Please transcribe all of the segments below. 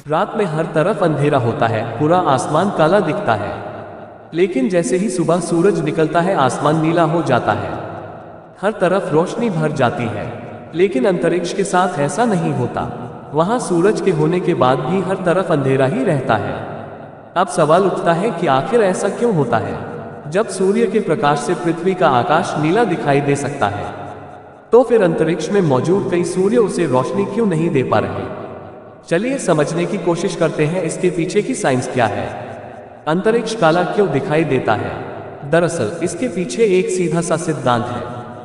रात में हर तरफ अंधेरा होता है, पूरा आसमान काला दिखता है। लेकिन जैसे ही सुबह सूरज निकलता है आसमान नीला हो जाता है, हर तरफ रोशनी भर जाती है। लेकिन अंतरिक्ष के साथ ऐसा नहीं होता। वहां सूरज के होने के बाद भी हर तरफ अंधेरा ही रहता है। अब सवाल उठता है कि आखिर ऐसा क्यों होता है? जब सूर्य के प्रकाश से पृथ्वी का आकाश नीला दिखाई दे सकता है, तो फिर अंतरिक्ष में मौजूद कई सूर्य उसे रोशनी क्यों नहीं दे पा रहे? चलिए समझने की कोशिश करते हैं इसके पीछे की साइंस क्या है। अंतरिक्ष काला क्यों दिखाई देता है? दरअसल इसके पीछे एक सीधा सा सिद्धांत है।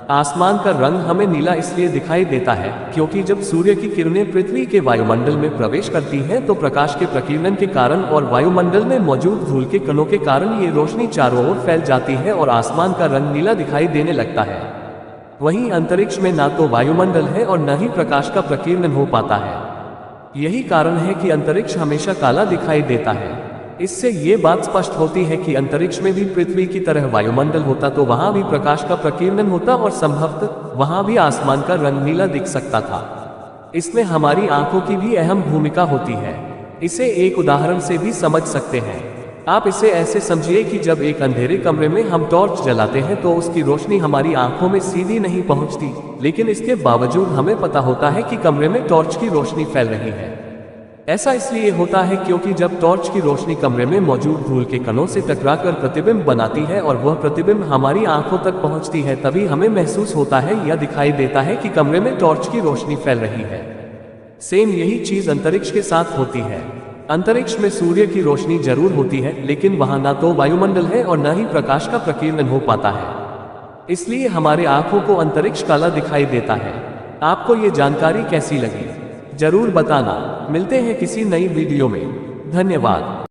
आसमान का रंग हमें नीला इसलिए दिखाई देता है क्योंकि जब सूर्य की किरणें पृथ्वी के वायुमंडल में प्रवेश करती हैं तो प्रकाश के प्रकीर्णन के कारण और वायुमंडल में मौजूद धूल के कणों के कारण ये रोशनी चारों ओर फैल जाती है और आसमान का रंग नीला दिखाई देने लगता है। वहीं अंतरिक्ष में ना तो वायुमंडल है और न ही प्रकाश का प्रकीर्णन हो पाता है। यही कारण है कि अंतरिक्ष हमेशा काला दिखाई देता है। इससे ये बात स्पष्ट होती है कि अंतरिक्ष में भी पृथ्वी की तरह वायुमंडल होता तो वहां भी प्रकाश का प्रकीर्णन होता और संभवतः वहां भी आसमान का रंग नीला दिख सकता था। इसमें हमारी आंखों की भी अहम भूमिका होती है। इसे एक उदाहरण से भी समझ सकते हैं। आप इसे ऐसे समझिए कि जब एक अंधेरे कमरे में हम टॉर्च जलाते हैं तो उसकी रोशनी हमारी आंखों में सीधी नहीं पहुंचती, लेकिन इसके बावजूद हमें पता होता है कि कमरे में टॉर्च की रोशनी फैल रही है। ऐसा इसलिए होता है क्योंकि जब टॉर्च की रोशनी कमरे में मौजूद धूल के कणों से टकराकर प्रतिबिंब बनाती है और वह प्रतिबिंब हमारी आंखों तक पहुंचती है, तभी हमें महसूस होता है या दिखाई देता है कि कमरे में टॉर्च की रोशनी फैल रही है। सेम यही चीज अंतरिक्ष के साथ होती है। अंतरिक्ष में सूर्य की रोशनी जरूर होती है, लेकिन वहां ना तो वायुमंडल है और न ही प्रकाश का प्रकीर्णन हो पाता है। इसलिए हमारे आंखों को अंतरिक्ष काला दिखाई देता है। आपको ये जानकारी कैसी लगी जरूर बताना। मिलते हैं किसी नई वीडियो में। धन्यवाद।